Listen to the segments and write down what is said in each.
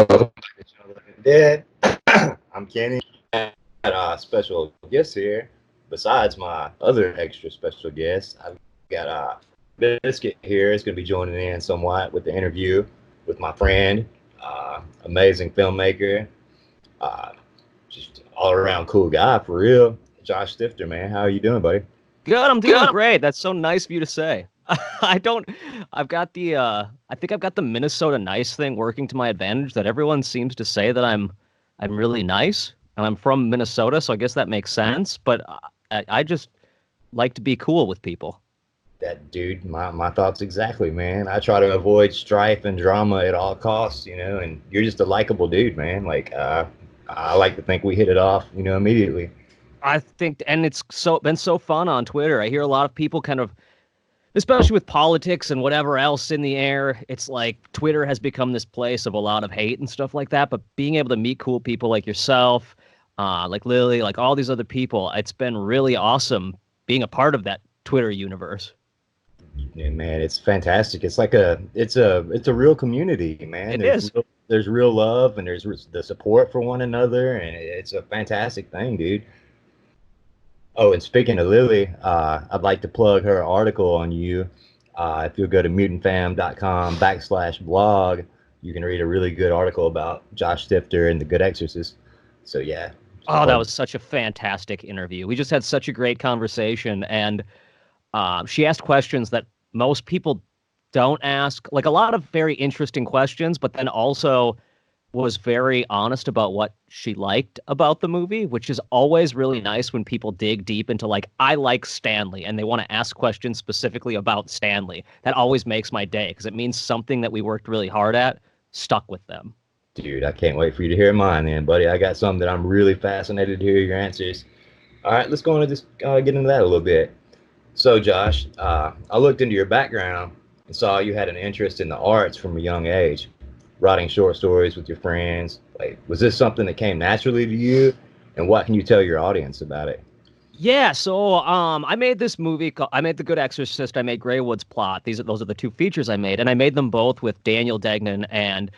Welcome to Shoutouts Dead. I'm Kenny. I got a special guest here. Besides my other extra special guest, I've got Biscuit here. Is going to be joining in somewhat with the interview with my friend, amazing filmmaker, uh, just all around cool guy for real. Josh Stifter, man. How are you doing, buddy? Good, I'm doing great. That's so nice of you to say. I don't I've got the I think I've got the Minnesota nice thing working to my advantage that everyone seems to say that I'm really nice and I'm from Minnesota, so I guess that makes sense, but I just like to be cool with people. That dude, my thoughts exactly, man. I try to avoid strife and drama at all costs, and you're just a likable dude, man. Like, I like to think we hit it off, immediately. I think and it's been so fun on Twitter. I hear a lot of people kind of especially with politics and whatever else in the air, it's like Twitter has become this place of a lot of hate and stuff like that. But being able to meet cool people like yourself, like Lily, like all these other people, it's been really awesome being a part of that Twitter universe. Yeah, man, it's fantastic. It's a real community, man. It is. There's real love and there's the support for one another, and it's a fantastic thing, dude. Oh, and speaking of Lily, I'd like to plug her article on you. If you'll go to mutantfam.com/blog, you can read a really good article about Josh Stifter and the Good Exorcist. So yeah, just Oh, that plug. was such a fantastic interview. We just had such a great conversation, and she asked questions that most people don't ask, like a lot of very interesting questions, but then also was very honest about what she liked about the movie, which is always really nice when people dig deep into like, I like Stanley, and they want to ask questions specifically about Stanley. That always makes my day because it means something that we worked really hard at stuck with them. Dude, I can't wait for you to hear mine, then, buddy. I got something that I'm really fascinated to hear your answers. All right, let's go on and just get into that a little bit. So, Josh, I looked into your background and saw you had an interest in the arts from a young age, writing short stories with your friends. Like, was this something that came naturally to you? And what can you tell your audience about it? Yeah, so I made this movie called I made The Good Exorcist, I made Greywood's Plot. Those are the two features I made, and I made them both with Daniel Degnan and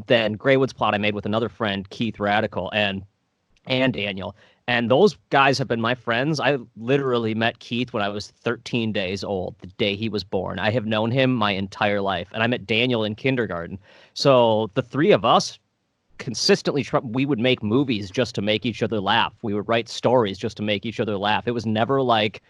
then Greywood's Plot I made with another friend, Keith Radical, and Daniel. And those guys have been my friends. I literally met Keith when I was 13 days old, the day he was born. I have known him my entire life, and I met Daniel in kindergarten. So the three of us consistently we would make movies just to make each other laugh. We would write stories just to make each other laugh. It was never like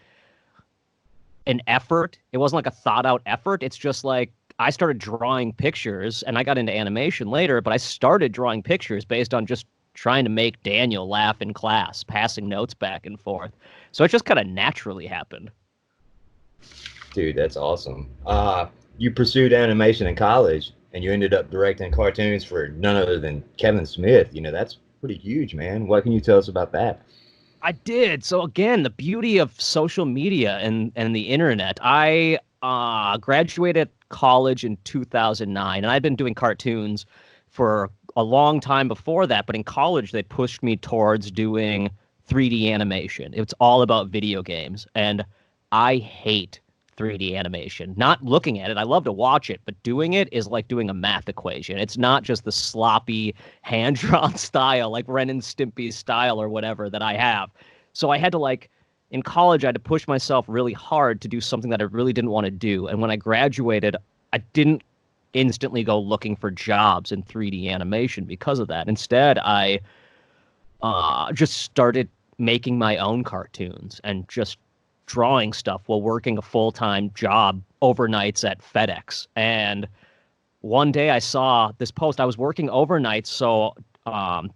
an effort. It wasn't like a thought out effort. It's just like I started drawing pictures and I got into animation later, but I started drawing pictures based on just trying to make Daniel laugh in class, passing notes back and forth. So it just kind of naturally happened. Dude, that's awesome. You pursued animation in college and you ended up directing cartoons for none other than Kevin Smith. That's pretty huge, man. What can you tell us about that? I did. So again, the beauty of social media and the internet. I graduated college in 2009, and I'd been doing cartoons for a long time before that. But in college, they pushed me towards doing 3D animation. It's all about video games, and I hate 3D animation. Not looking at it, I love to watch it, but doing it is like doing a math equation. It's not just the sloppy hand drawn style, like Ren and Stimpy's style or whatever that I have. So I had to like in college, I had to push myself really hard to do something that I really didn't want to do. And when I graduated, I didn't instantly go looking for jobs in 3D animation because of that. Instead, I just started making my own cartoons and just drawing stuff while working a full-time job overnights at FedEx. And one day I saw this post. I was working overnights, so on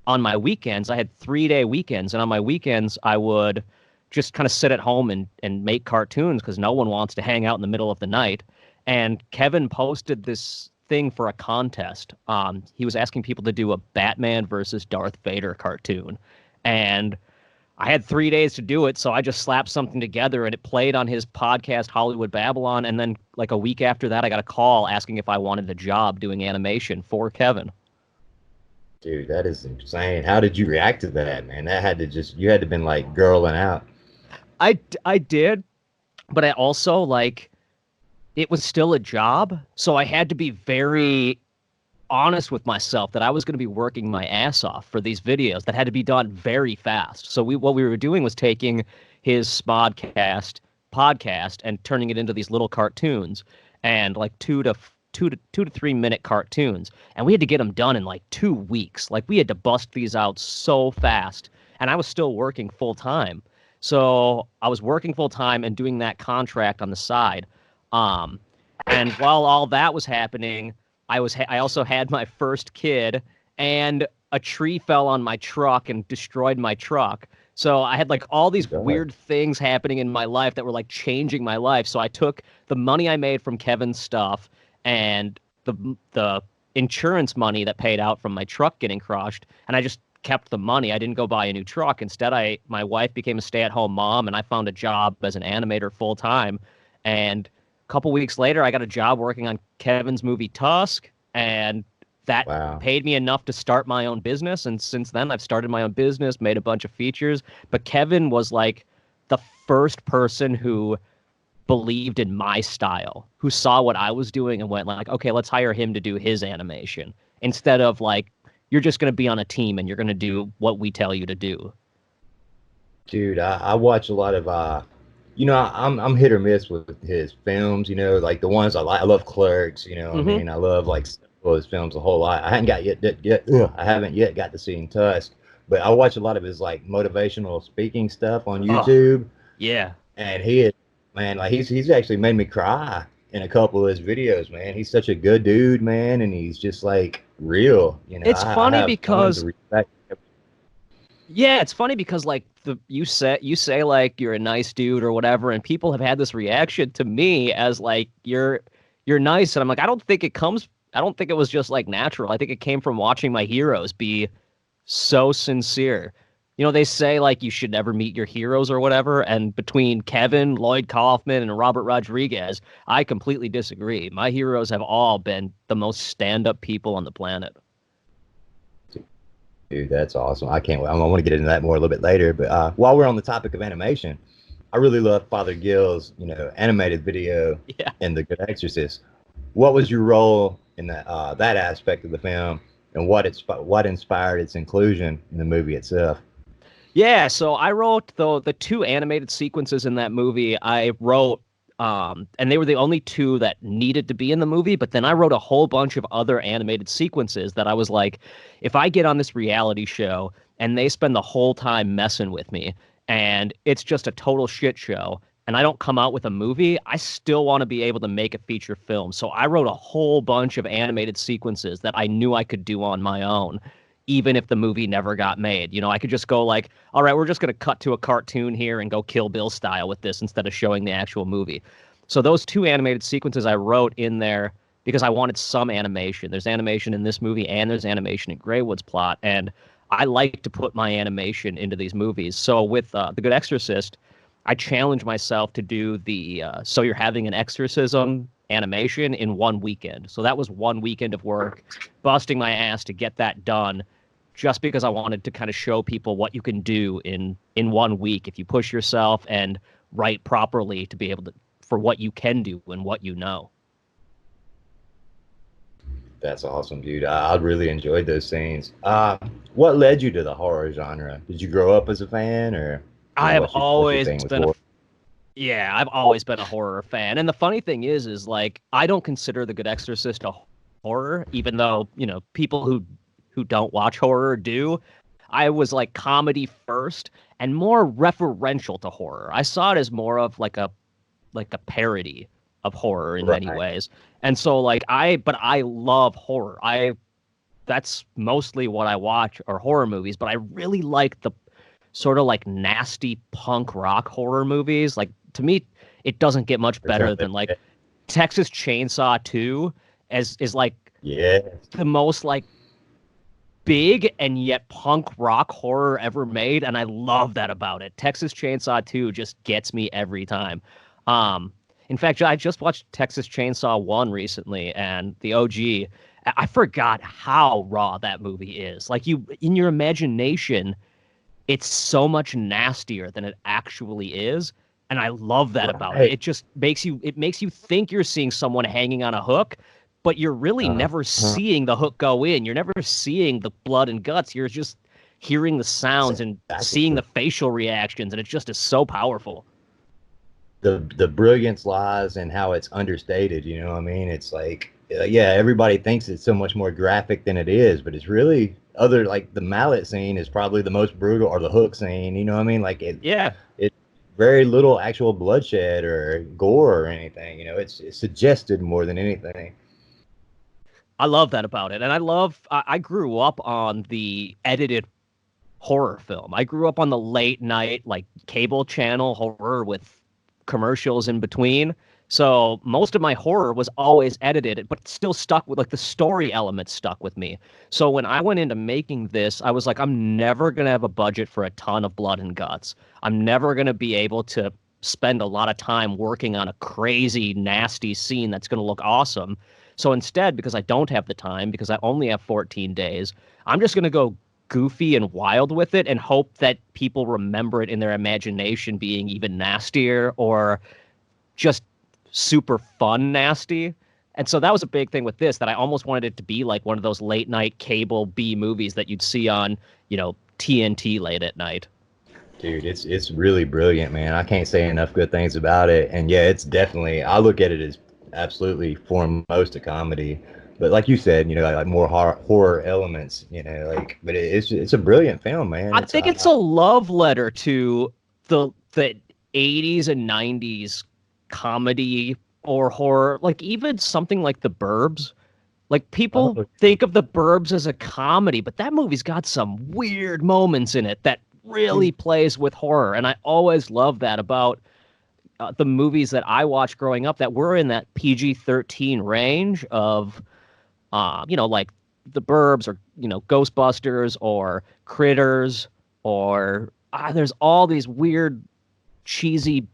my weekends, I had 3-day weekends, and on my weekends, I would just kind of sit at home and make cartoons because no one wants to hang out in the middle of the night. And Kevin posted this thing for a contest. He was asking people to do a Batman versus Darth Vader cartoon. And I had 3 days to do it, so I just slapped something together, and it played on his podcast, Hollywood Babylon. And then, like a week after that, I got a call asking if I wanted the job doing animation for Kevin. Dude, that is insane. How did you react to that, man? That had to you had to been like girling out. I did, but I also like it was still a job, so I had to be very honest with myself that I was going to be working my ass off for these videos that had to be done very fast. So what we were doing was taking his podcast and turning it into these little cartoons, and like 2 to 3 minute cartoons, and we had to get them done in like 2 weeks. Like we had to bust these out so fast, and I was still working full time. So I was working full time and doing that contract on the side. Um, and while all that was happening, I also had my first kid, and a tree fell on my truck and destroyed my truck. So I had like all these God. weird things happening in my life that were like changing my life. So I took the money I made from Kevin's stuff and the insurance money that paid out from my truck getting crushed, and I just kept the money. I didn't go buy a new truck. Instead, my wife became a stay-at-home mom, and I found a job as an animator full time. And a couple weeks later, I got a job working on Kevin's movie Tusk, and that Wow. paid me enough to start my own business. And since then, I've started my own business, made a bunch of features. But Kevin was like the first person who believed in my style, who saw what I was doing and went like, okay, let's hire him to do his animation, instead of like, you're just going to be on a team and you're going to do what we tell you to do. Dude, I watch a lot of I'm hit or miss with his films, like the ones I like. I love Clerks, I Mm-hmm. mean, I love like several of his films a whole lot. I haven't got I haven't yet got to see Tusk, but I watch a lot of his like motivational speaking stuff on Oh, YouTube, yeah. and he is, man, like he's actually made me cry in a couple of his videos, man. He's such a good dude, man, and he's just like real, It's I funny have tons because of respect. Yeah, it's funny because like you say like you're a nice dude or whatever, and people have had this reaction to me as like you're nice, and I'm like, I don't think it was just like natural. I think it came from watching my heroes be so sincere. You know, they say like you should never meet your heroes or whatever, and between Kevin, Lloyd Kaufman, and Robert Rodriguez, I completely disagree. My heroes have all been the most stand-up people on the planet. Dude, that's awesome. I can't wait. I want to get into that more a little bit later. But while we're on the topic of animation, I really love Father Gill's, animated video Yeah. in The Good Exorcist. What was your role in that aspect of the film, and what inspired its inclusion in the movie itself? Yeah, so I wrote the two animated sequences in that movie. I wrote and they were the only two that needed to be in the movie, but then I wrote a whole bunch of other animated sequences that I was like, if I get on this reality show and they spend the whole time messing with me and it's just a total shit show and I don't come out with a movie, I still want to be able to make a feature film. So I wrote a whole bunch of animated sequences that I knew I could do on my own, even if the movie never got made. You know, I could just go like, all right, we're just going to cut to a cartoon here and go Kill Bill style with this instead of showing the actual movie. So those two animated sequences I wrote in there because I wanted some animation. There's animation in this movie and there's animation in Greywood's plot, and I like to put my animation into these movies. So with The Good Exorcist, I challenge myself to do the so you're having an exorcism animation in one weekend. So that was one weekend of work, busting my ass to get that done, just because I wanted to kind of show people what you can do in 1 week if you push yourself and write properly to be able to for what you can do and what you know. That's awesome, dude. I really enjoyed those scenes. What led you to the horror genre? Did you grow up as a fan, or I have what's your always thing with been a horror? Yeah, I've always been a horror fan. And the funny thing is like I don't consider The Good Exorcist a horror, even though, you know, people who don't watch horror do. I was like comedy first and more referential to horror. I saw it as more of like a parody of horror in many Right. ways. And so like but I love horror. I That's mostly what I watch are horror movies, but I really like the sort of like nasty punk rock horror movies. Like to me, it doesn't get much better than like Texas Chainsaw 2 as is like Yeah. the most like big and yet punk rock horror ever made, and I love that about it. Texas Chainsaw 2 just gets me every time. Um, in fact, I just watched Texas Chainsaw 1 recently, and the OG. I forgot how raw that movie is. Like you, in your imagination, it's so much nastier than it actually is, and I love that about it. Right. It makes you think you're seeing someone hanging on a hook, but you're really never uh, seeing the hook go in. You're never seeing the blood and guts. You're just hearing the sounds and seeing exactly. the facial reactions, and it just is so powerful. The brilliance lies in how it's understated. You know what I mean? It's like, yeah, everybody thinks it's so much more graphic than it is, but it's really other, like the mallet scene is probably the most brutal, or the hook scene. You know what I mean? Like Yeah, it very little actual bloodshed or gore or anything. You know, it's suggested more than anything. I love that about it. And I grew up on the edited horror film. I grew up on the late night, like cable channel horror with commercials in between. So most of my horror was always edited, but still stuck with like the story elements stuck with me. So when I went into making this, I was like, I'm never going to have a budget for a ton of blood and guts. I'm never going to be able to spend a lot of time working on a crazy, nasty scene that's going to look awesome. So instead, because I don't have the time, because I only have 14 days, I'm just going to go goofy and wild with it and hope that people remember it in their imagination being even nastier or just super fun nasty. And so that was a big thing with this, that I almost wanted it to be like one of those late night cable B movies that you'd see on, TNT late at night. Dude, it's really brilliant, man. I can't say enough good things about it. And yeah, it's definitely, I look at it as absolutely foremost a comedy. But like you said, like more horror elements, but it's a brilliant film, man. I It's think it's a love letter to the 80s and 90s comedy or horror, like even something like The Burbs. Like people oh, think of The Burbs as a comedy, but that movie's got some weird moments in it that really plays with horror. And I always love that about the movies that I watched growing up that were in that PG-13 range of, like The Burbs or, Ghostbusters or Critters or there's all these weird, cheesy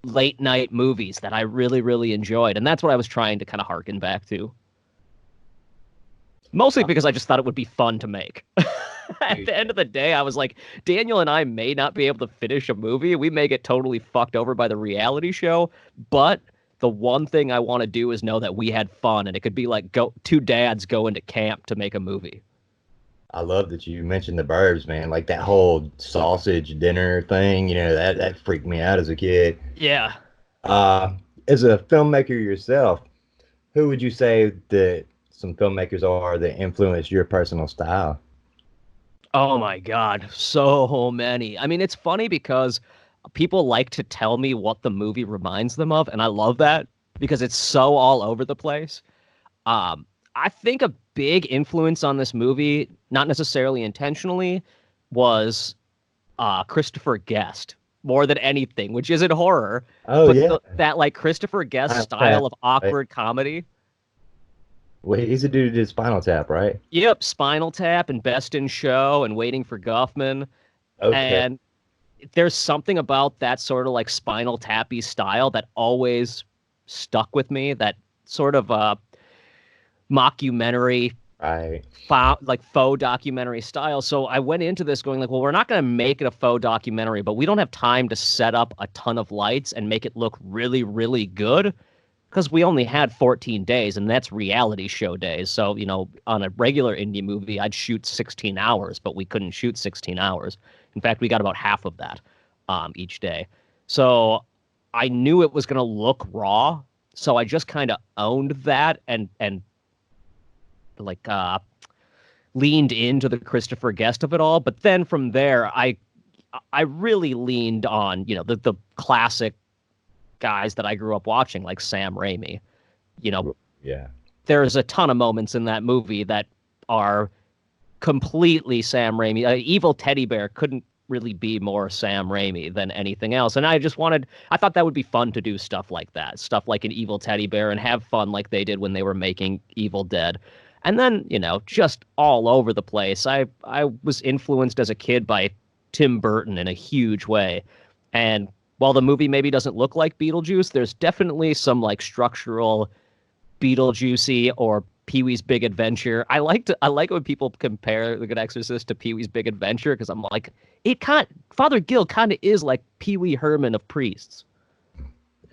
late night movies that I really, really enjoyed. And that's what I was trying to kind of harken back to. Mostly because I just thought it would be fun to make. At the end of the day, I was like, Daniel and I may not be able to finish a movie. We may get totally fucked over by the reality show, but the one thing I want to do is know that we had fun, and it could be like two dads go into camp to make a movie. I love that you mentioned the Burbs, man. Like that whole sausage dinner thing, that freaked me out as a kid. Yeah. Uh, as a filmmaker yourself, who would you say that some filmmakers are that influenced your personal style? Oh my God, so many. I mean, it's funny because people like to tell me what the movie reminds them of, and I love that because it's so all over the place. I think a big influence on this movie, not necessarily intentionally, was Christopher Guest more than anything, which isn't horror, Oh but yeah, that like Christopher Guest Spinal style Tap. of Right? awkward comedy. Well, he's a dude who did Spinal Tap, right? Yep, Spinal Tap and Best in Show and Waiting for Guffman. Okay. And there's something about that sort of like Spinal Tappy style that always stuck with me. That sort of mockumentary, Right. like faux documentary style. So I went into this going like, well, we're not going to make it a faux documentary, but we don't have time to set up a ton of lights and make it look really, really good because we only had 14 days, and that's reality show days. So, on a regular indie movie, I'd shoot 16 hours, but we couldn't shoot 16 hours. In fact, we got about half of that each day. So I knew it was going to look raw. So I just kind of owned that and like leaned into the Christopher Guest of it all. But then from there, I really leaned on, the classic guys that I grew up watching, like Sam Raimi. You know, Yeah. there's a ton of moments in that movie that are completely Sam Raimi. Evil Teddy Bear couldn't really be more Sam Raimi than anything else. And I thought that would be fun to do stuff like that, stuff like an Evil Teddy Bear, and have fun like they did when they were making Evil Dead. And then, just all over the place. I was influenced as a kid by Tim Burton in a huge way. And while the movie maybe doesn't look like Beetlejuice, there's definitely some like structural Beetlejuicy or Pee-wee's Big Adventure. I like when people compare The Good Exorcist to Pee-wee's Big Adventure because I'm like, Father Gill kind of is like Pee-wee Herman of priests.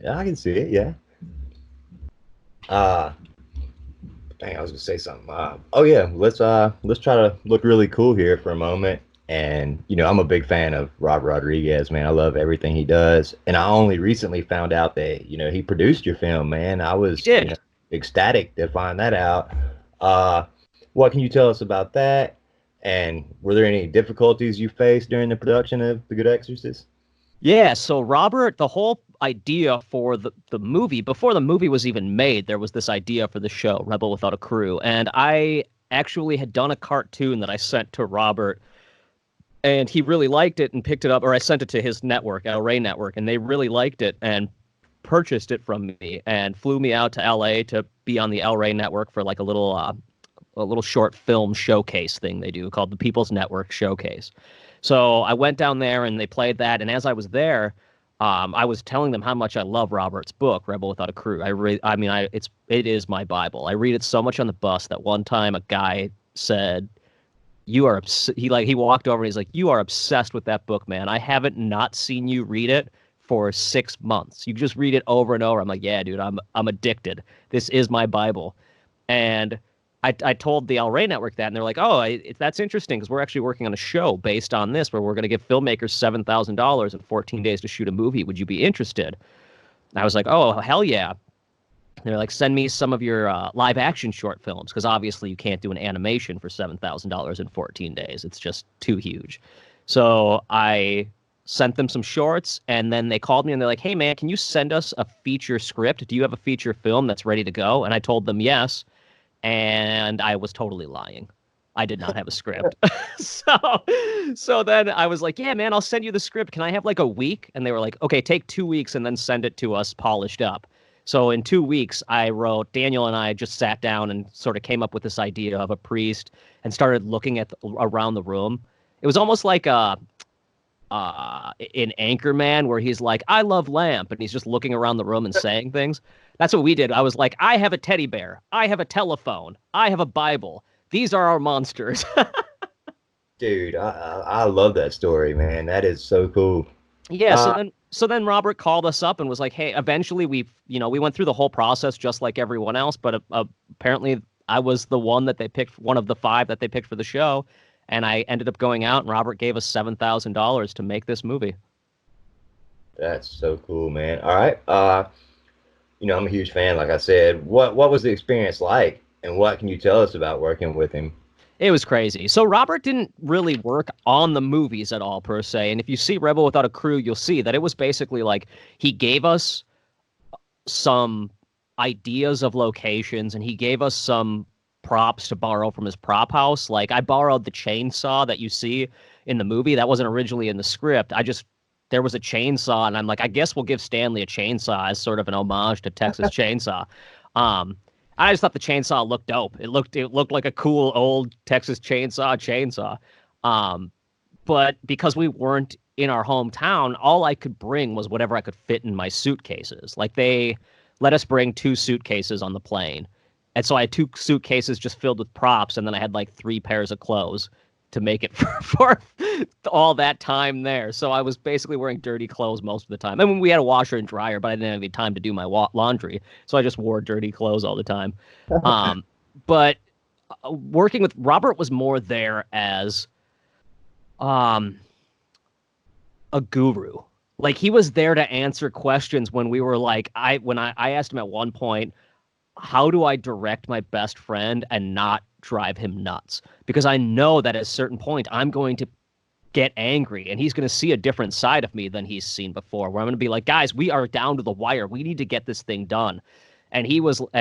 Yeah, I can see it. Yeah. Uh, Dang, I was gonna say something. Oh yeah, let's try to look really cool here for a moment. And I'm a big fan of Rob Rodriguez, man. I love everything he does. And I only recently found out that he produced your film, man. I He was did. ecstatic to find that out. Uh, what can you tell us about that? And were there any difficulties you faced during the production of The Good Exorcist? Yeah, so Robert, the whole idea for the movie, before the movie was even made, there was this idea for the show, Rebel Without a Crew. And I actually had done a cartoon that I sent to Robert, and he really liked it and picked it up, or I sent it to his network, El Rey Network, and they really liked it and purchased it from me and flew me out to LA to be on the El Rey Network for like a little short film showcase thing they do called the People's Network Showcase. So I went down there and they played that. And as I was there, I was telling them how much I love Robert's book, Rebel Without a Crew. It is my Bible. I read it so much on the bus that one time a guy said, "You are he walked over and he's like, "You are obsessed with that book, man. I haven't not seen you read it for 6 months. You just read it over and over." I'm like, "Yeah, dude, I'm addicted. This is my Bible." And I told the El Rey Network that, and they're like, "Oh, that's interesting because we're actually working on a show based on this, where we're going to give filmmakers $7,000 and 14 days to shoot a movie. Would you be interested?" And I was like, "Oh, hell yeah!" And they're like, "Send me some of your live action short films because obviously you can't do an animation for $7,000 in 14 days. It's just too huge." So I sent them some shorts, and then they called me and they're like, "Hey man, can you send us a feature script? Do you have a feature film that's ready to go?" And I told them yes. And I was totally lying. I did not have a script. So then I was like, "Yeah, man, I'll send you the script. Can I have like a week?" And they were like, "Okay, take 2 weeks and then send it to us polished up." So in 2 weeks, Daniel and I just sat down and sort of came up with this idea of a priest and started looking at around the room. It was almost like in Anchorman where he's like, "I love lamp," and he's just looking around the room and saying things. That's what we did. I was like, "I have a teddy bear. I have a telephone. I have a Bible. These are our monsters." Dude, I love that story, man. That is so cool. Yeah, Uh, so then Robert called us up and was like, "Hey, eventually we went through the whole process just like everyone else, but apparently I was the one that they picked, one of the five that they picked for the show, and I ended up going out and Robert gave us $7,000 to make this movie." that's so cool, man. All right. I'm a huge fan, like I said. What was the experience like, and what can you tell us about working with him? It was crazy. So Robert didn't really work on the movies at all per se. And if you see Rebel Without a Crew, you'll see that it was basically like he gave us some ideas of locations and he gave us some props to borrow from his prop house. Like I borrowed the chainsaw that you see in the movie. That wasn't originally in the script. There was a chainsaw and I'm like, I guess we'll give Stanley a chainsaw as sort of an homage to Texas Chainsaw. Um, I just thought the chainsaw looked dope. It looked like a cool old Texas chainsaw. Um, but because we weren't in our hometown, all I could bring was whatever I could fit in my suitcases. Like they let us bring 2 suitcases on the plane. And so I had 2 suitcases just filled with props, and then I had like 3 pairs of clothes to make it for all that time there. So I was basically wearing dirty clothes most of the time. I mean, we had a washer and dryer, but I didn't have any time to do my laundry. So I just wore dirty clothes all the time. But working with Robert was more there as um, a guru. Like he was there to answer questions when we were like, I asked him at one point, how do I direct my best friend and not drive him nuts? Because I know that at a certain point I'm going to get angry and he's going to see a different side of me than he's seen before, where I'm going to be like, "Guys, we are down to the wire. We need to get this thing done." And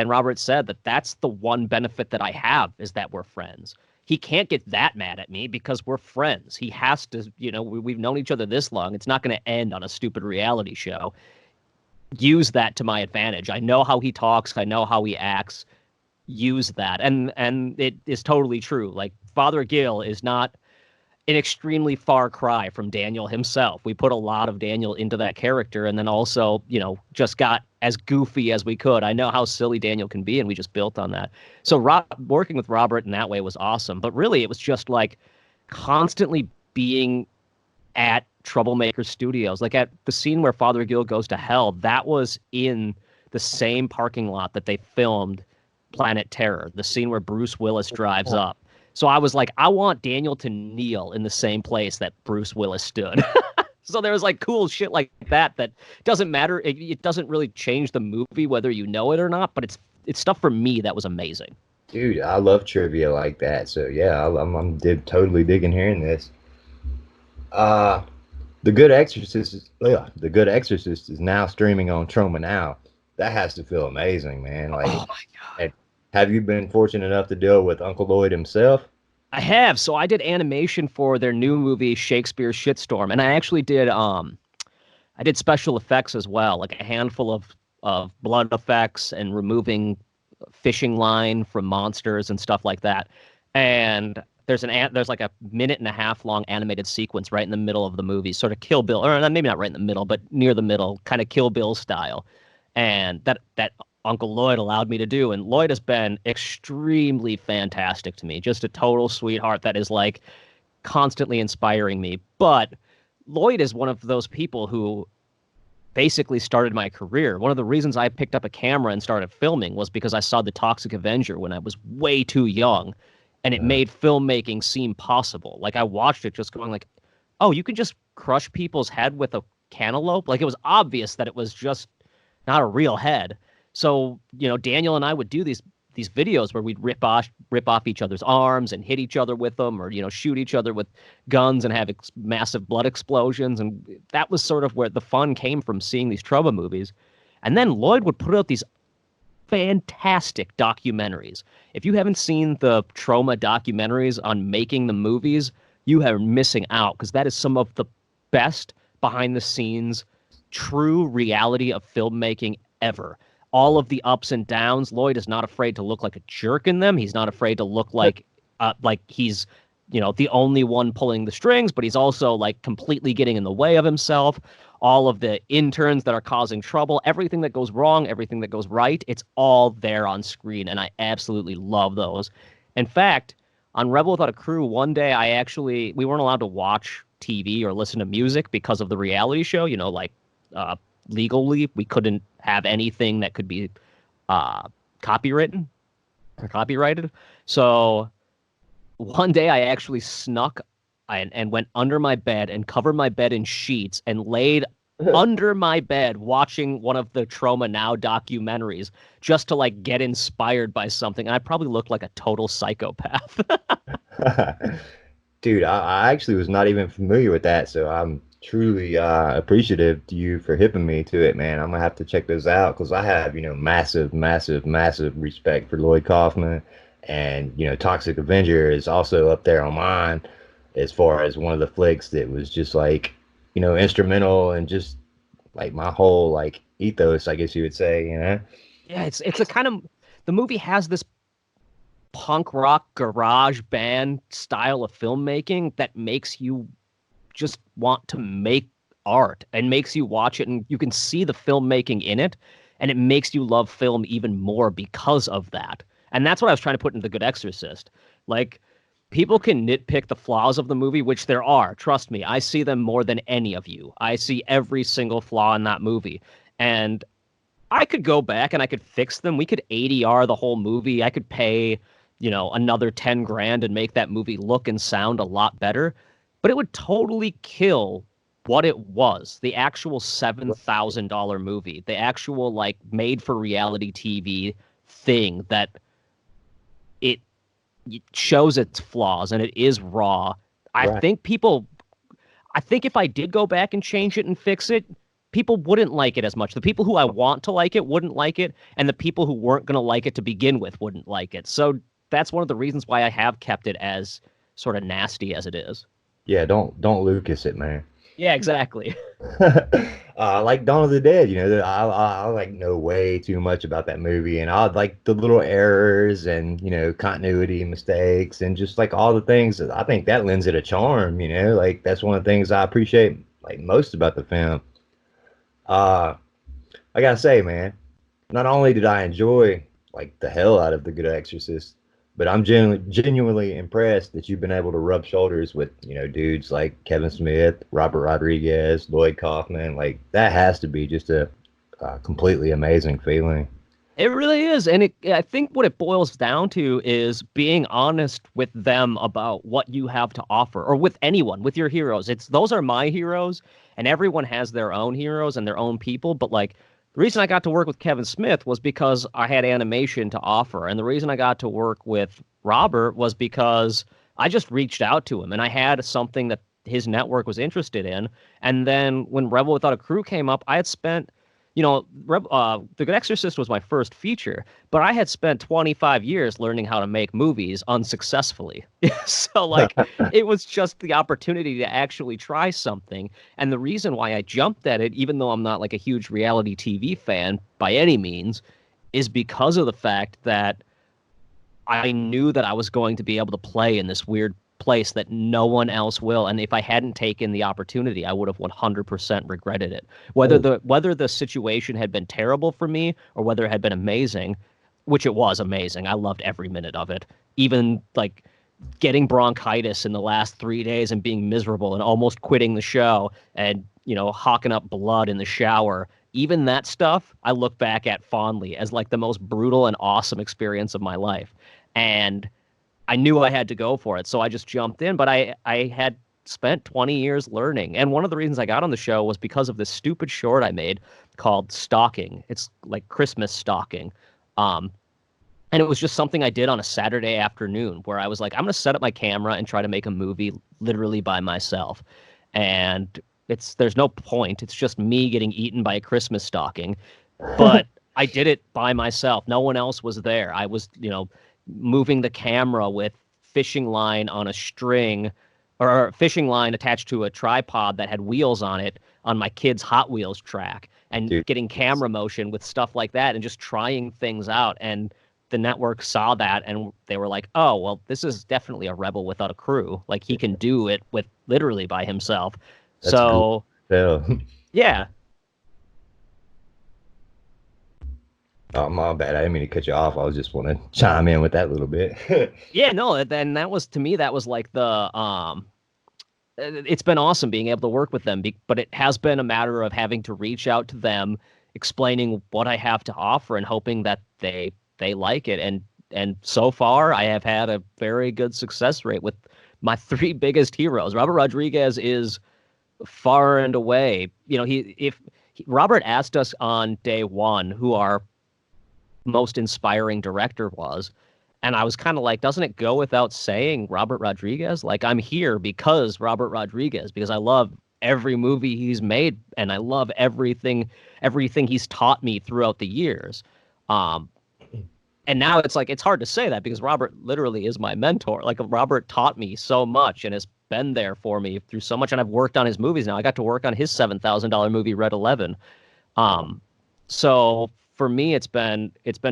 Robert said that that's the one benefit that I have is that we're friends. He can't get that mad at me because we're friends. He has to, we've known each other this long. It's not going to end on a stupid reality show. Use that to my advantage. I know how he talks. I know how he acts. Use that. And it is totally true. Like Father Gill is not an extremely far cry from Daniel himself. We put a lot of Daniel into that character and then also, just got as goofy as we could. I know how silly Daniel can be and we just built on that. So working with Robert in that way was awesome. But really it was just like constantly being at Troublemaker Studios. Like at the scene where Father Gill goes to hell, that was in the same parking lot that they filmed Planet Terror, the scene where Bruce Willis drives up. So I was like, I want Daniel to kneel in the same place that Bruce Willis stood. So there was like cool shit like that doesn't matter. It doesn't really change the movie whether you know it or not, but it's stuff for me that was amazing. Dude, I love trivia like that. So yeah, totally digging hearing this. Uh, The Good Exorcist is now streaming on TROMA now. That has to feel amazing, man. Like, Oh my God. have you been fortunate enough to deal with Uncle Lloyd himself? I have. So I did animation for their new movie Shakespeare's Shitstorm, and I actually did I did special effects as well, like a handful of blood effects and removing fishing line from monsters and stuff like that. And there's like a minute and a half long animated sequence right in the middle of the movie, sort of Kill Bill, or maybe not right in the middle, but near the middle, kind of Kill Bill style. And that Uncle Lloyd allowed me to do. And Lloyd has been extremely fantastic to me, just a total sweetheart that is like constantly inspiring me. But Lloyd is one of those people who basically started my career. One of the reasons I picked up a camera and started filming was because I saw The Toxic Avenger when I was way too young, and it made filmmaking seem possible. Like I watched it just going like, oh, you can just crush people's head with a cantaloupe? Like it was obvious that it was just not a real head. So, Daniel and I would do these videos where we'd rip off each other's arms and hit each other with them, or shoot each other with guns and have massive blood explosions. And that was sort of where the fun came from, seeing these TROMA movies. And then Lloyd would put out these fantastic documentaries. If you haven't seen the TROMA documentaries on making the movies, you are missing out, because that is some of the best behind the scenes true reality of filmmaking ever. All of the ups and downs. Lloyd is not afraid to look like a jerk in them. He's not afraid to look like he's, the only one pulling the strings, but he's also like completely getting in the way of himself. All of the interns that are causing trouble, everything that goes wrong, everything that goes right, it's all there on screen, and I absolutely love those. In fact, on Rebel Without a Crew, one day we weren't allowed to watch TV or listen to music because of the reality show, legally we couldn't have anything that could be copywritten or copyrighted. So one day I actually snuck and went under my bed and covered my bed in sheets and laid under my bed watching one of the TROMA Now documentaries just to like get inspired by something. And I probably looked like a total psychopath. Dude, I actually was not even familiar with that, so I'm truly appreciative to you for hipping me to it, man. I'm gonna have to check those out, because I have, massive, massive, massive respect for Lloyd Kaufman, and Toxic Avenger is also up there on mine as far as one of the flicks that was just like, instrumental and just like my whole like ethos, I guess you would say, Yeah, it's a kind of, the movie has this punk rock garage band style of filmmaking that makes you just want to make art and makes you watch it, and you can see the filmmaking in it, and it makes you love film even more because of that. And that's what I was trying to put into The Good Exorcist. Like, people can nitpick the flaws of the movie, which there are. Trust me, I see them more than any of you. I see every single flaw in that movie. And I could go back and I could fix them. We could ADR the whole movie. I could pay, another 10 grand and make that movie look and sound a lot better. But it would totally kill what it was, the actual $7,000 movie, the actual like made for reality TV thing that it shows its flaws and it is raw. I Right. think if I did go back and change it and fix it, people wouldn't like it as much. The people who I want to like it wouldn't like it, and the people who weren't going to like it to begin with wouldn't like it. So that's one of the reasons why I have kept it as sort of nasty as it is. Yeah, don't Lucas it, man. Yeah, exactly. Like Dawn of the Dead, I like know way too much about that movie, and I like the little errors and continuity mistakes and just like all the things that I think that lends it a charm. Like that's one of the things I appreciate like most about the film. Uh, I gotta say, man, not only did I enjoy like the hell out of The Good Exorcist, but I'm genuinely impressed that you've been able to rub shoulders with, dudes like Kevin Smith, Robert Rodriguez, Lloyd Kaufman. Like that has to be just a completely amazing feeling. It really is. And I think what it boils down to is being honest with them about what you have to offer, or with anyone, with your heroes. Those are my heroes, and everyone has their own heroes and their own people. But like the reason I got to work with Kevin Smith was because I had animation to offer. And the reason I got to work with Robert was because I just reached out to him and I had something that his network was interested in. And then when Rebel Without a Crew came up, I had spent The Good Exorcist was my first feature, but I had spent 25 years learning how to make movies unsuccessfully. So, like, it was just the opportunity to actually try something. And the reason why I jumped at it, even though I'm not like a huge reality TV fan by any means, is because of the fact that I knew that I was going to be able to play in this weird place that no one else will. And if I hadn't taken the opportunity, I would have 100% regretted it. Whether the situation had been terrible for me or whether it had been amazing, which it was amazing. I loved every minute of it. Even like getting bronchitis in the last 3 days and being miserable and almost quitting the show and, hawking up blood in the shower. Even that stuff I look back at fondly as like the most brutal and awesome experience of my life. And I knew I had to go for it, so I just jumped in. But I had spent 20 years learning. And one of the reasons I got on the show was because of this stupid short I made called Stalking. It's like Christmas stalking. And it was just something I did on a Saturday afternoon where I was like, I'm going to set up my camera and try to make a movie literally by myself. And there's no point. It's just me getting eaten by a Christmas stocking. But I did it by myself. No one else was there. I was, moving the camera with fishing line on a string, or fishing line attached to a tripod that had wheels on it on my kid's Hot Wheels track, and Dude. getting camera motion with stuff like that and just trying things out. And the network saw that and they were like, oh, well, this is definitely a rebel without a crew. Like he can do it with literally by himself. That's So cool. yeah. Oh, my bad. I didn't mean to cut you off. I was just want to chime in with that little bit. Yeah, no, then that was, to me, that was like it's been awesome being able to work with them, but it has been a matter of having to reach out to them, explaining what I have to offer and hoping that they like it. And so far I have had a very good success rate with my three biggest heroes. Robert Rodriguez is far and away, Robert asked us on day one who our most inspiring director was. And I was kind of like, doesn't it go without saying Robert Rodriguez? Like, I'm here because Robert Rodriguez, because I love every movie he's made and I love everything he's taught me throughout the years. And now it's like, it's hard to say that because Robert literally is my mentor. Like, Robert taught me so much and has been there for me through so much. And I've worked on his movies now. I got to work on his $7,000 movie, Red 11. So for me, it's been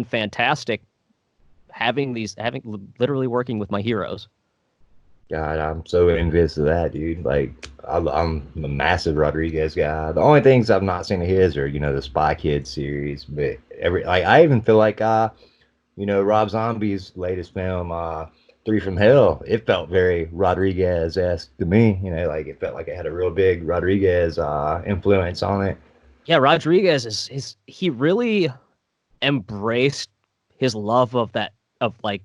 fantastic having literally working with my heroes. God, I'm so envious of that, dude. Like, I'm a massive Rodriguez guy. The only things I've not seen of his are, the Spy Kids series. But I even feel like, Rob Zombie's latest film, Three from Hell, it felt very Rodriguez-esque to me. Like it felt like it had a real big Rodriguez influence on it. Yeah, Rodriguez he really embraced his love of like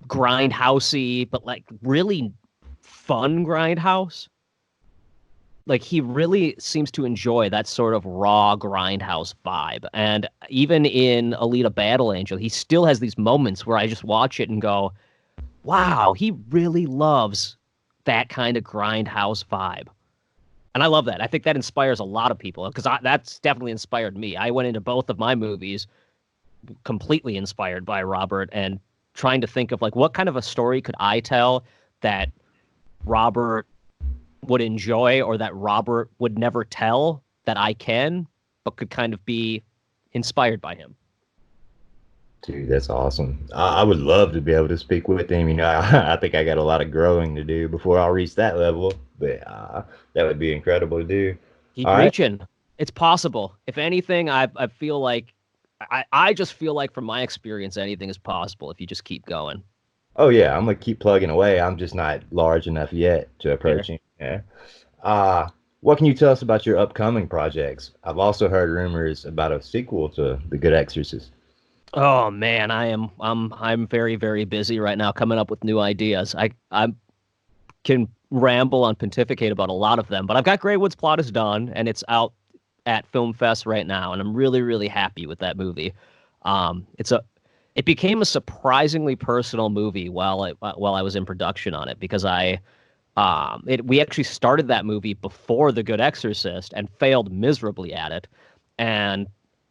grindhousey, but like really fun grindhouse. Like he really seems to enjoy that sort of raw grindhouse vibe. And even in Alita Battle Angel, he still has these moments where I just watch it and go, wow, he really loves that kind of grindhouse vibe. And I love that. I think that inspires a lot of people because that's definitely inspired me. I went into both of my movies completely inspired by Robert and trying to think of like, what kind of a story could I tell that Robert would enjoy or that Robert would never tell that I can, but could kind of be inspired by him. Dude, that's awesome. I would love to be able to speak with him. I think I got a lot of growing to do before I'll reach that level, but that would be incredible to do. Keep All right. reaching. It's possible. If anything, I feel like I just feel like from my experience, anything is possible if you just keep going. Oh yeah, I'm gonna keep plugging away. I'm just not large enough yet to approach Fair. him. Yeah. What can you tell us about your upcoming projects? I've also heard rumors about a sequel to The Good Exorcist. Oh man, I'm very, very busy right now coming up with new ideas. I can ramble and pontificate about a lot of them, but I've got Greywood's Plot is done and it's out at Film Fest right now, and I'm really, really happy with that movie. It's a it became a surprisingly personal movie while I was in production on it because we actually started that movie before The Good Exorcist and failed miserably at it. And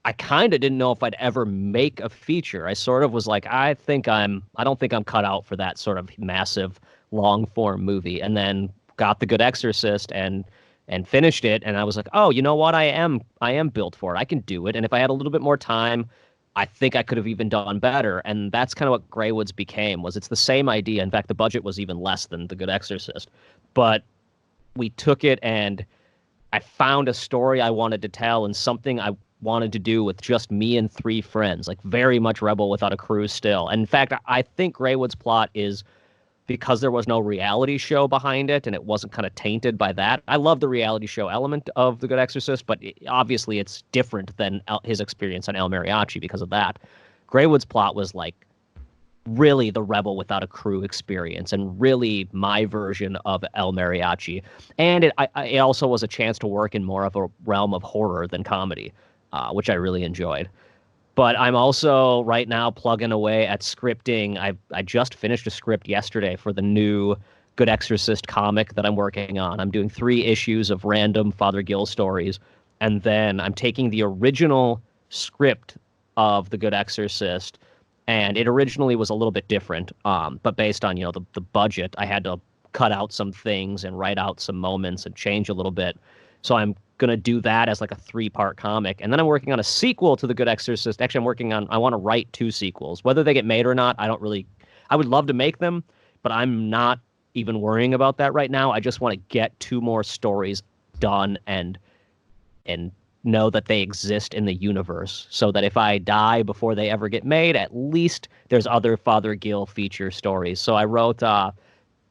I kind of didn't know if I'd ever make a feature. I sort of was like, I don't think I'm cut out for that sort of massive long form movie. And then got The Good Exorcist and finished it. And I was like, oh, you know what? I am built for it. I can do it. And if I had a little bit more time, I think I could have even done better. And that's kind of what Greywood's became. Was it's the same idea. In fact, the budget was even less than The Good Exorcist. But we took it and I found a story I wanted to tell and something I wanted to do with just me and three friends, like very much Rebel Without a Crew still. And in fact, I think Greywood's Plot is because there was no reality show behind it and it wasn't kind of tainted by that. I love the reality show element of The Good Exorcist, but obviously it's different than his experience on El Mariachi because of that. Greywood's Plot was like really the Rebel Without a Crew experience and really my version of El Mariachi. And it also was a chance to work in more of a realm of horror than comedy, which I really enjoyed. But I'm also right now plugging away at scripting. I just finished a script yesterday for the new Good Exorcist comic that I'm working on. I'm doing 3 issues of random Father Gill stories, and then I'm taking the original script of the Good Exorcist, and it originally was a little bit different, but based on the budget, I had to cut out some things and write out some moments and change a little bit. So I'm gonna do that as like a 3-part comic, and then I'm working on a sequel to The Good Exorcist. Actually, I want to write 2 sequels. Whether they get made or not, I would love to make them, but I'm not even worrying about that right now. I just want to get 2 more stories done and know that they exist in the universe, so that if I die before they ever get made, at least there's other Father Gill feature stories. So I wrote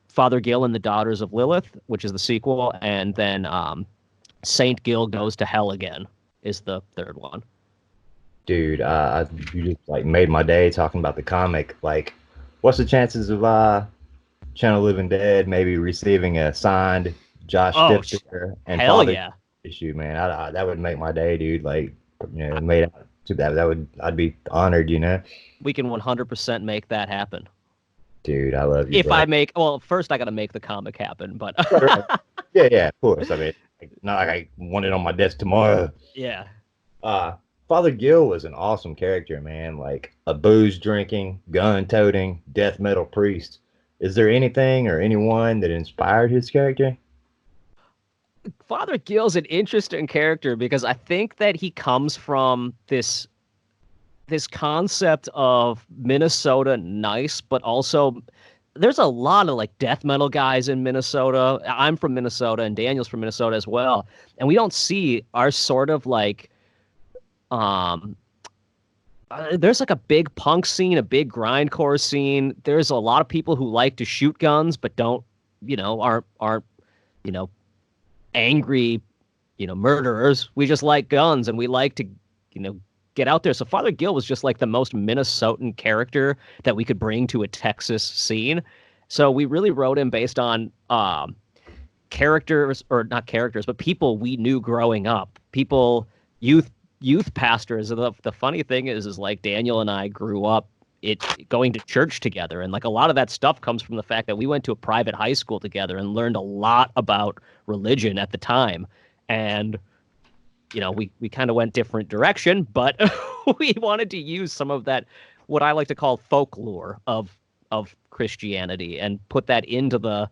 Father Gill and the Daughters of Lilith, which is the sequel, and then Saint Gill Goes to Hell Again is the 3rd one. Dude, you just like made my day talking about the comic. Like, what's the chances of Channel Living Dead maybe receiving a signed Josh Stifter and hell Father yeah issue, man? That would make my day, dude. Like, made out to that. I'd be honored, We can 100% make that happen. Dude, I love you. If I make, well, first I got to make the comic happen, but right. Yeah, of course. I mean, not like I want it on my desk tomorrow. Yeah. Father Gill was an awesome character, man. Like a booze drinking, gun toting, death metal priest. Is there anything or anyone that inspired his character? Father Gill's an interesting character because I think that he comes from this concept of Minnesota nice, but also there's a lot of like death metal guys in Minnesota. I'm from Minnesota and Daniel's from Minnesota as well. And we don't see our sort of like there's like a big punk scene, a big grindcore scene. There's a lot of people who like to shoot guns but don't, aren't angry, murderers. We just like guns and we like to, get out there. So Father Gill was just like the most Minnesotan character that we could bring to a Texas scene. So we really wrote him based on characters, or not characters, but people we knew growing up. People, youth pastors. The funny thing is like Daniel and I grew up going to church together, and like a lot of that stuff comes from the fact that we went to a private high school together and learned a lot about religion at the time. And we kind of went different direction, but we wanted to use some of that, what I like to call folklore of Christianity, and put that into the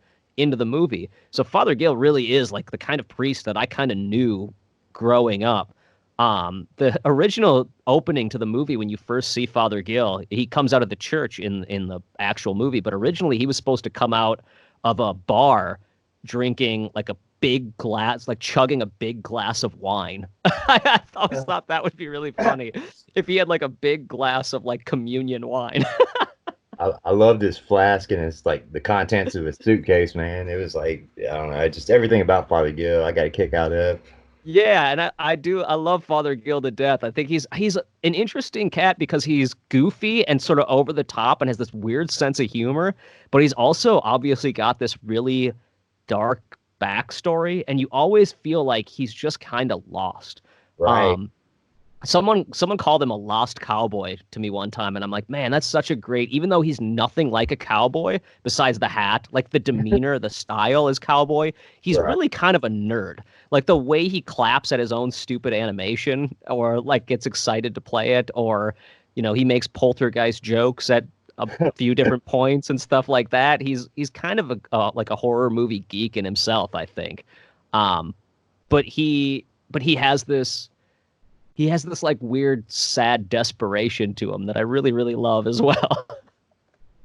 movie. So Father Gill really is like the kind of priest that I kind of knew growing up. The original opening to the movie, when you first see Father Gill, he comes out of the church in the actual movie, but originally he was supposed to come out of a bar drinking like a big glass, like chugging a big glass of wine. I always thought that would be really funny if he had like a big glass of like communion wine. I loved his flask and his like the contents of his suitcase, man. It was like, I don't know, just everything about Father Gill I got a kick out of. Yeah, and I love Father Gill to death. I think he's an interesting cat because he's goofy and sort of over the top and has this weird sense of humor, but he's also obviously got this really dark backstory, and you always feel like he's just kind of lost. Right. Um, someone called him a lost cowboy to me one time, and I'm like, man, that's such a great. Even though he's nothing like a cowboy, besides the hat, like the demeanor, the style is cowboy. He's Right. really kind of a nerd. Like the way he claps at his own stupid animation, or like gets excited to play it, or he makes poltergeist jokes at a few different points and stuff like that. He's kind of like a horror movie geek in himself, I think. Um, but he has this like weird, sad desperation to him that I really, really love as well.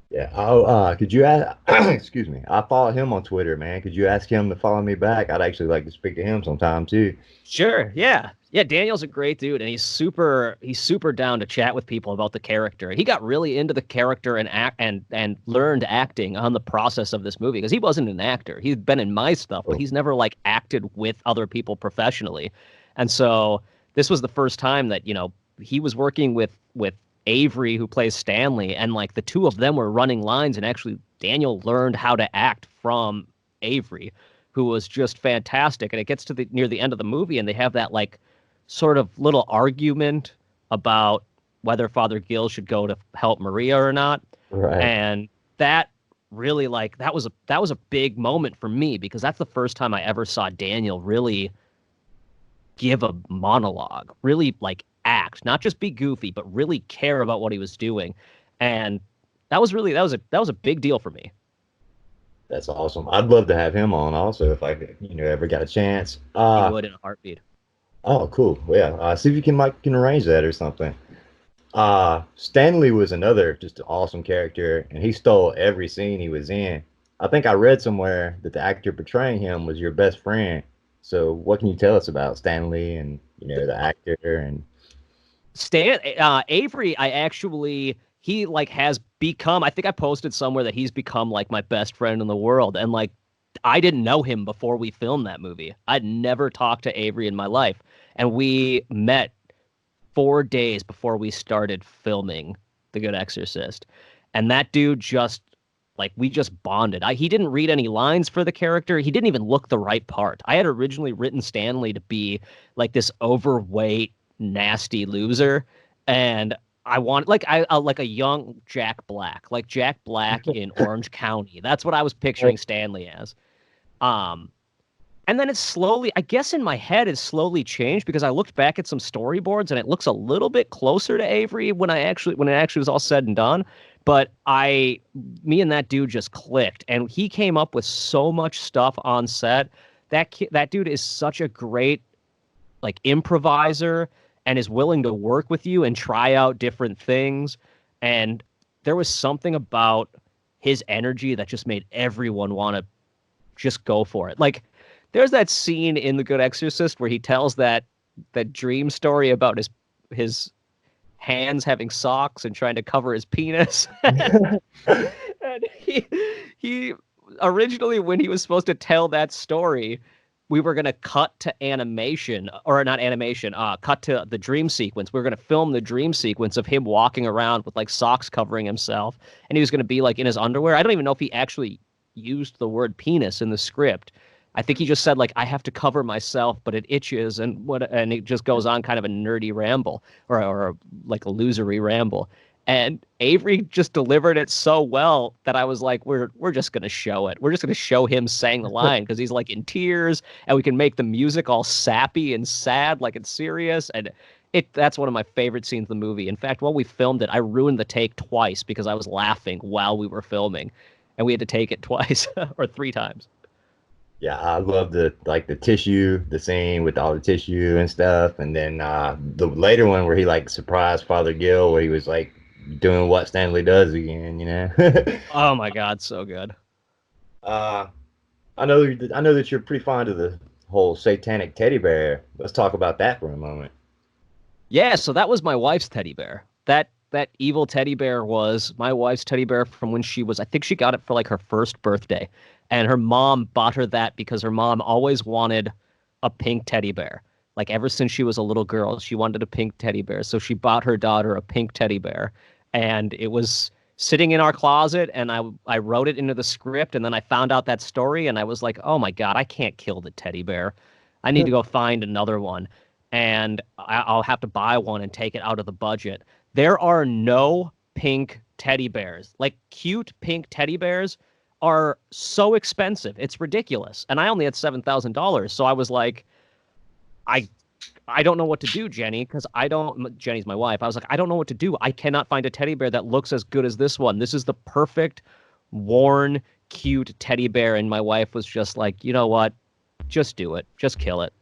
Yeah. Oh, could you ask, excuse me. I follow him on Twitter, man. Could you ask him to follow me back? I'd actually like to speak to him sometime too. Sure, yeah. Yeah, Daniel's a great dude and he's super down to chat with people about the character. He got really into the character and act and learned acting on the process of this movie because he wasn't an actor. He's been in my stuff, but Oh, he's never like acted with other people professionally. And so this was the first time that, he was working with Avery who plays Stanley and like the two of them were running lines and actually Daniel learned how to act from Avery who was just fantastic. And it gets to the near the end of the movie, and they have that like sort of little argument about whether Father Gill should go to help Maria or not. right. And that really like that was a big moment for me because that's the first time I ever saw Daniel really give a monologue, really like act, not just be goofy, but really care about what he was doing. And that was a big deal for me. That's awesome. I'd love to have him on also if I, ever got a chance. He would in a heartbeat. Oh, cool. Well, yeah. See if you can arrange that or something. Stanley was another just an awesome character, and he stole every scene he was in. I think I read somewhere that the actor portraying him was your best friend. So, what can you tell us about Stanley and the actor and Avery, he like has become. I think I posted somewhere that he's become like my best friend in the world, and like I didn't know him before we filmed that movie. I'd never talked to Avery in my life, and we met 4 days before we started filming The Good Exorcist, and that dude just like we just bonded. He didn't read any lines for the character. He didn't even look the right part. I had originally written Stanley to be like this overweight, nasty loser, and I wanted like a young Jack Black, like Jack Black in Orange County. That's what I was picturing Stanley as. Um, and then it's slowly, I guess in my head, it's slowly changed because I looked back at some storyboards and it looks a little bit closer to Avery when it actually was all said and done. But me and that dude just clicked, and he came up with so much stuff on set. That dude is such a great like improviser and is willing to work with you and try out different things. And there was something about his energy that just made everyone want to just go for it. Like there's that scene in The Good Exorcist where he tells that dream story about his hands having socks and trying to cover his penis. And he originally when he was supposed to tell that story, we were going to cut to animation or not animation, cut to the dream sequence. We were going to film the dream sequence of him walking around with like socks covering himself. And he was going to be like in his underwear. I don't even know if he actually used the word penis in the script. I think he just said like I have to cover myself, but it itches and it just goes on kind of a nerdy ramble or like a losery ramble. And Avery just delivered it so well that I was like, we're just gonna show it. We're just gonna show him saying the line because he's like in tears, and we can make the music all sappy and sad, like it's serious. And that's one of my favorite scenes of the movie. In fact, while we filmed it, I ruined the take twice because I was laughing while we were filming, and we had to take it twice or three times. Yeah, I love the tissue, the scene with all the tissue and stuff, and then the later one where he like surprised Father Gill, where he was like doing what Stanley does again. Oh my God, so good. uh, I know that you're pretty fond of the whole satanic teddy bear. Let's talk about that for a moment. Yeah, so that was my wife's teddy bear. That evil teddy bear was my wife's teddy bear from when she was, I think she got it for like her first birthday. And her mom bought her that because her mom always wanted a pink teddy bear. Like ever since she was a little girl, she wanted a pink teddy bear. So she bought her daughter a pink teddy bear. And it was sitting in our closet, and I wrote it into the script, and then I found out that story, and I was like, oh my God, I can't kill the teddy bear. I need to go find another one. And I'll have to buy one and take it out of the budget. There are no pink teddy bears. Like cute pink teddy bears are so expensive. It's ridiculous. And I only had $7,000. So I was like, I don't know what to do, Jenny, because Jenny's my wife. I was like, I don't know what to do. I cannot find a teddy bear that looks as good as this one. This is the perfect, worn, cute teddy bear. And my wife was just like, you know what? Just do it. Just kill it.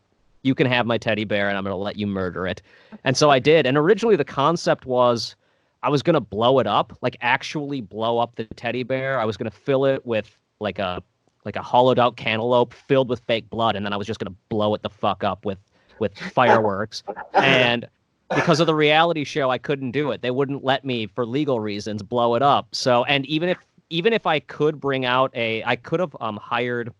You can have my teddy bear and I'm going to let you murder it. And so I did. And originally the concept was I was going to blow it up, like actually blow up the teddy bear. I was going to fill it with like a hollowed out cantaloupe filled with fake blood. And then I was just going to blow it the fuck up with fireworks. And because of the reality show, I couldn't do it. They wouldn't let me, for legal reasons, blow it up. So, and even if I could bring out I could have hired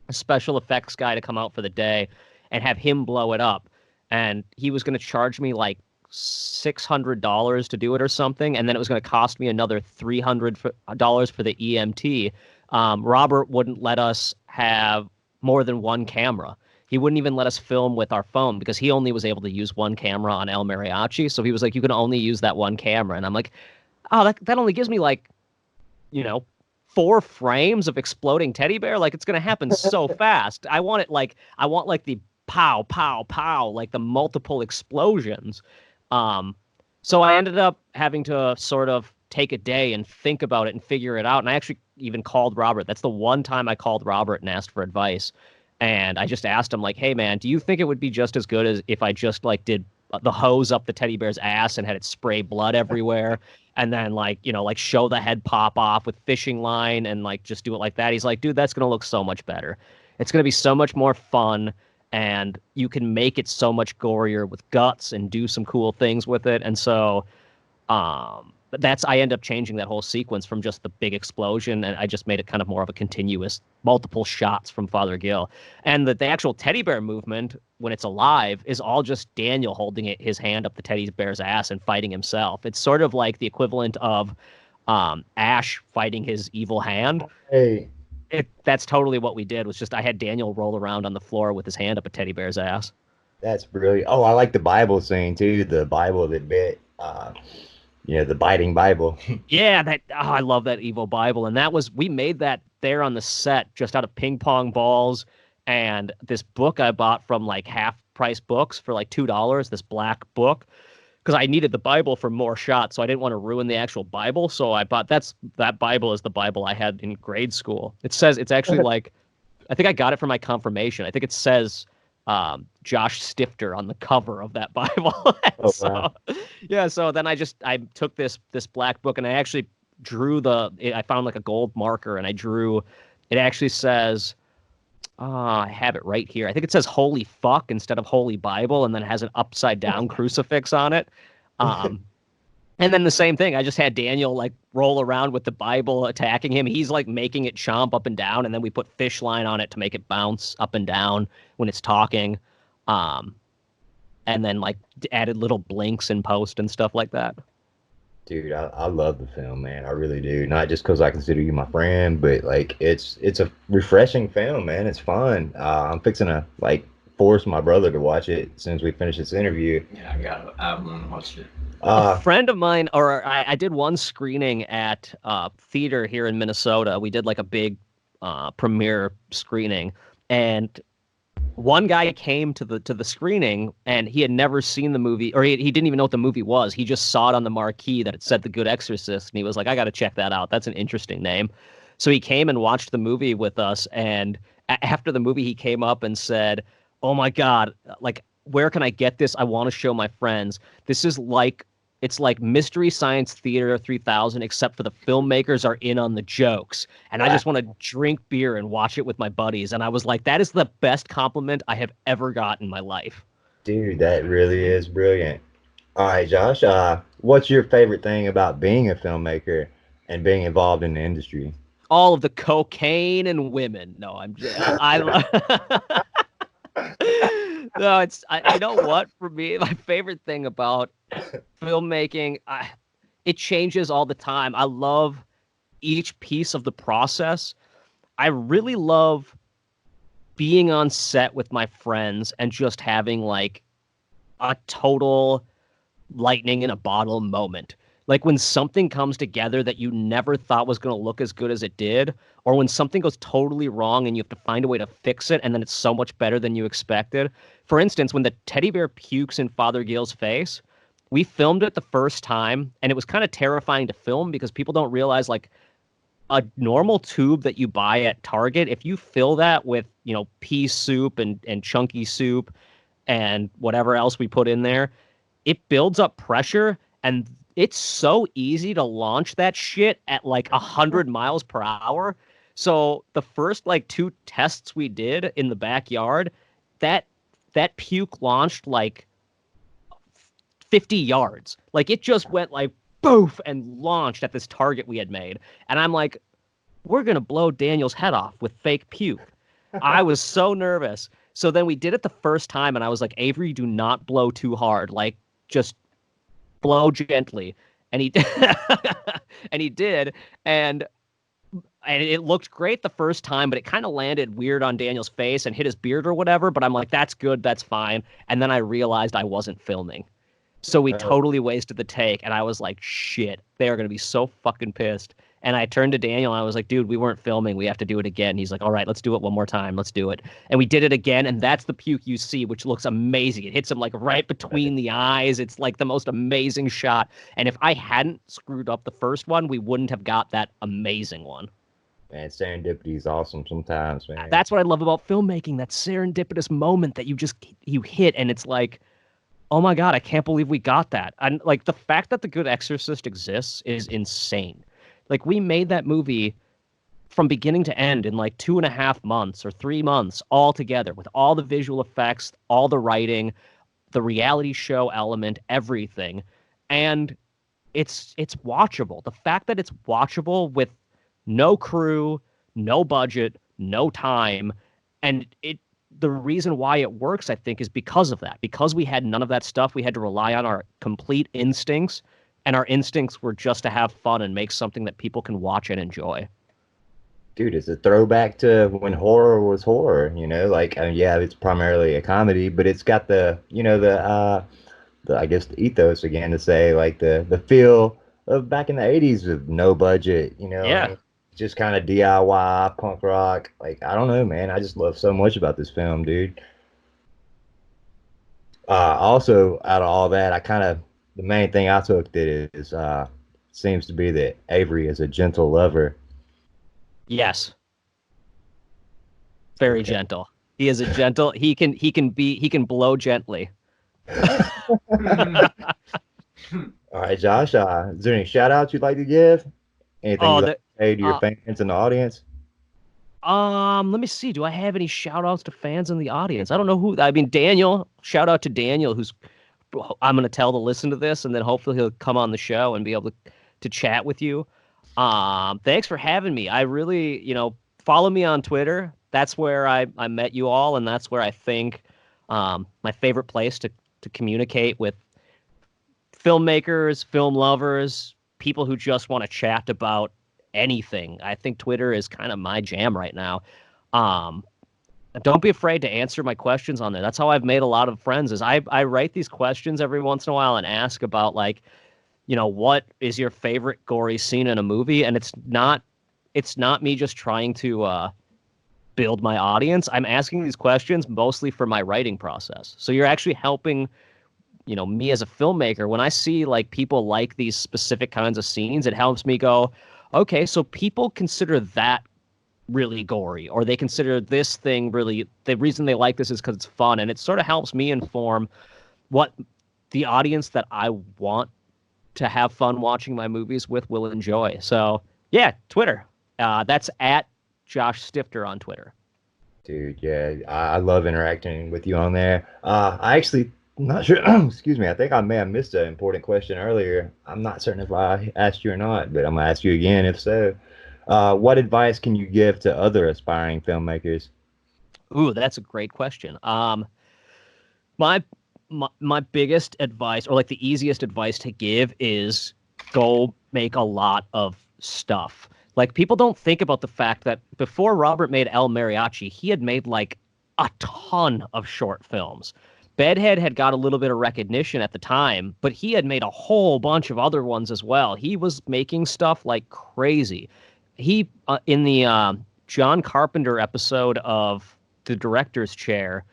a special effects guy to come out for the day and have him blow it up. And he was going to charge me like $600 to do it or something. And then it was going to cost me another $300 for the EMT. Robert wouldn't let us have more than one camera. He wouldn't even let us film with our phone because he only was able to use one camera on El Mariachi. So he was like, you can only use that one camera. And I'm like, oh, that only gives me like, 4 frames of exploding teddy bear. Like it's going to happen so fast. I want the pow, pow, pow, like the multiple explosions. So I ended up having to sort of take a day and think about it and figure it out. And I actually even called Robert. That's the one time I called Robert and asked for advice. And I just asked him, like, hey, man, do you think it would be just as good as if I just, like, did the hose up the teddy bear's ass and had it spray blood everywhere and then, like, show the head pop off with fishing line and, like, just do it like that? He's like, dude, that's going to look so much better. It's going to be so much more fun, and you can make it so much gorier with guts and do some cool things with it. And so I end up changing that whole sequence from just the big explosion, and I just made it kind of more of a continuous multiple shots from Father Gill. And the actual teddy bear movement, when it's alive, is all just Daniel holding his hand up the teddy bear's ass and fighting himself. It's sort of like the equivalent of Ash fighting his evil hand. Hey, That's totally what we did. Was just I had Daniel roll around on the floor with his hand up a teddy bear's ass. that's brilliant. Oh, I like the Bible scene too. The Bible that bit. The biting Bible. Yeah, I love that evil Bible. And we made that there on the set just out of ping pong balls and this book I bought from like half price books for like $2, this black book, because I needed the Bible for more shots. So I didn't want to ruin the actual Bible. So I bought that Bible is the Bible I had in grade school. It says it's actually like, I think I got it for my confirmation. I think it says Josh Stifter on the cover of that Bible. Oh, wow. Yeah, so then I took this black book and I actually drew I found like a gold marker and I drew, it actually says, I have it right here. I think it says holy fuck instead of holy Bible, and then it has an upside down crucifix on it. And then the same thing, I just had Daniel like roll around with the Bible attacking him. He's like making it chomp up and down, and then we put fish line on it to make it bounce up and down when it's talking. And then like added little blinks in post and stuff like that. Dude, I love the film, man. I really do. Not just because I consider you my friend, but like it's a refreshing film, man. It's fun. I'm fixing to like force my brother to watch it as soon as we finish this interview. Yeah, I want to watch it. A friend of mine, or I did one screening at theater here in Minnesota. We did like a big premiere screening, and one guy came to the screening and he had never seen the movie, or he didn't even know what the movie was. He just saw it on the marquee that it said The Good Exorcist, and he was like, I got to check that out. That's an interesting name. So he came and watched the movie with us, and after the movie, he came up and said, oh my God, like, where can I get this? I want to show my friends. This is like, it's like Mystery Science Theater 3000, except for the filmmakers are in on the jokes. And I just want to drink beer and watch it with my buddies. And I was like, that is the best compliment I have ever got in my life. Dude, that really is brilliant. All right, Josh, what's your favorite thing about being a filmmaker and being involved in the industry? All of the cocaine and women. No, I'm just, No, you know what? For me, my favorite thing about filmmaking, it changes all the time. I love each piece of the process. I really love being on set with my friends and just having like a total lightning in a bottle moment. Like when something comes together that you never thought was going to look as good as it did, or when something goes totally wrong and you have to find a way to fix it and then it's so much better than you expected. For instance, when the teddy bear pukes in Father Gill's face, we filmed it the first time and it was kind of terrifying to film because people don't realize like a normal tube that you buy at Target, if you fill that with, pea soup and chunky soup and whatever else we put in there, it builds up pressure and it's so easy to launch that shit at like 100 miles per hour. So the first like 2 tests we did in the backyard, that puke launched like 50 yards. Like it just went like boof and launched at this target we had made. And I'm like, we're going to blow Daniel's head off with fake puke. I was so nervous. So then we did it the first time and I was like, Avery, do not blow too hard. Like just blow gently. And he and he did. And it looked great the first time, but it kind of landed weird on Daniel's face and hit his beard or whatever. But I'm like, that's good. That's fine. And then I realized I wasn't filming. So we totally wasted the take. And I was like, shit, they are going to be so fucking pissed. And I turned to Daniel and I was like, dude, we weren't filming. We have to do it again. He's like, all right, let's do it one more time. Let's do it. And we did it again. And that's the puke you see, which looks amazing. It hits him like right between the eyes. It's like the most amazing shot. And if I hadn't screwed up the first one, we wouldn't have got that amazing one. Man, serendipity is awesome sometimes, man. That's what I love about filmmaking, that serendipitous moment that you hit. And it's like, oh my God, I can't believe we got that. And like the fact that The Good Exorcist exists is insane. Like we made that movie from beginning to end in like 2.5 months or 3 months all together with all the visual effects, all the writing, the reality show element, everything. And it's watchable. The fact that it's watchable with no crew, no budget, no time, and the reason why it works, I think, is because of that. Because we had none of that stuff, we had to rely on our complete instincts, and our instincts were just to have fun and make something that people can watch and enjoy. Dude, it's a throwback to when horror was horror, like, yeah, it's primarily a comedy, but it's got the I guess the ethos again to say like the feel of back in the 80s with no budget, Yeah. Just kind of DIY punk rock. Like, I don't know, man. I just love so much about this film, dude. Also, out of all that, the main thing I took that is seems to be that Avery is a gentle lover. Yes. Very gentle. He is a gentle. He can blow gently. All right, Josh. Is there any shout outs you'd like to give? Anything you'd like to say to your fans in the audience? Let me see. Do I have any shout outs to fans in the audience? I don't know who. I mean, Daniel. Shout out to Daniel, who's I'm going to tell to listen to this, and then hopefully he'll come on the show and be able to chat with you. Thanks for having me. I really, follow me on Twitter. That's where I met you all, and that's where I think my favorite place to communicate with filmmakers, film lovers, people who just want to chat about anything. I think Twitter is kind of my jam right now. Don't be afraid to answer my questions on there. That's how I've made a lot of friends is I write these questions every once in a while and ask about like, what is your favorite gory scene in a movie? And it's not me just trying to build my audience. I'm asking these questions mostly for my writing process. So you're actually helping, me as a filmmaker. When I see like people like these specific kinds of scenes, it helps me go, okay, so people consider that really gory, or they consider this thing really, the reason they like this is because it's fun. And it sort of helps me inform what the audience that I want to have fun watching my movies with will enjoy. So yeah, Twitter. That's at Josh Stifter on Twitter. Dude, yeah, I love interacting with you on there. I actually, I'm not sure, excuse me, I think I may have missed an important question earlier. I'm not certain if I asked you or not, but I'm going to ask you again if so. What advice can you give to other aspiring filmmakers? Ooh, that's a great question. My, my biggest advice, or like the easiest advice to give, is go make a lot of stuff. Like, people don't think about the fact that before Robert made El Mariachi, he had made like a ton of short films. Bedhead had got a little bit of recognition at the time, but he had made a whole bunch of other ones as well. He was making stuff like crazy. He in the John Carpenter episode of The Director's Chair,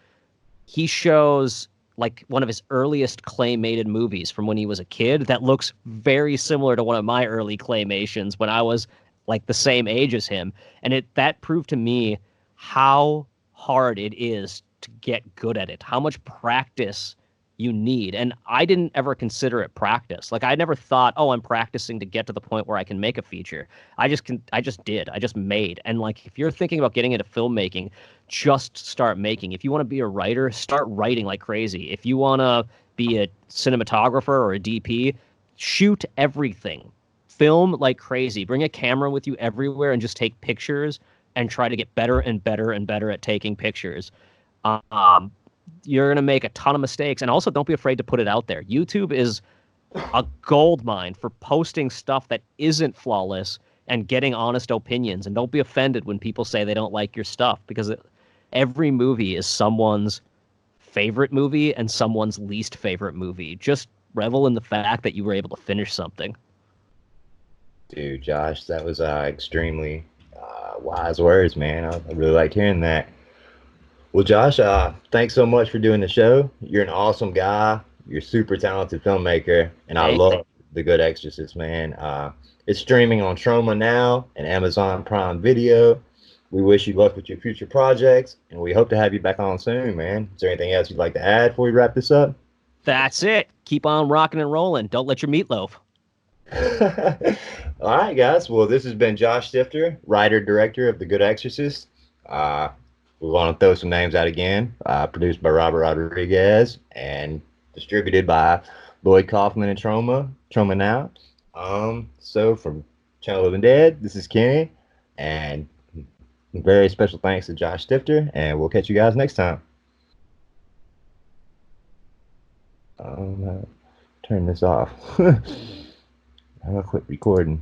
he shows like one of his earliest claymated movies from when he was a kid that looks very similar to one of my early claymations when I was like the same age as him. And that proved to me how hard it is to get good at it, how much practice you need. And I didn't ever consider it practice. Like, I never thought, oh, I'm practicing to get to the point where I can make a feature. I just did. I just made. And like, if you're thinking about getting into filmmaking, just start making. If you want to be a writer, start writing like crazy. If you want to be a cinematographer or a DP, shoot everything. Film like crazy. Bring a camera with you everywhere and just take pictures and try to get better and better and better at taking pictures. You're going to make a ton of mistakes. And also, don't be afraid to put it out there. YouTube is a gold mine for posting stuff that isn't flawless and getting honest opinions. And don't be offended when people say they don't like your stuff, because every movie is someone's favorite movie and someone's least favorite movie. Just revel in the fact that you were able to finish something. Dude, Josh, that was extremely wise words, man. I really liked hearing that. Well, Josh, thanks so much for doing the show. You're an awesome guy. You're a super talented filmmaker, and I love The Good Exorcist, man. It's streaming on TROMA now and Amazon Prime Video. We wish you luck with your future projects, and we hope to have you back on soon, man. Is there anything else you'd like to add before we wrap this up? That's it. Keep on rocking and rolling. Don't let your meatloaf. All right, guys. Well, this has been Josh Stifter, writer, director of The Good Exorcist. We want to throw some names out again. Produced by Robert Rodriguez and distributed by Lloyd Kaufman and TROMA Now. So from Channel Living Dead, this is Kenny, and very special thanks to Josh Stifter, and we'll catch you guys next time. Turn this off. I'm gonna quit recording.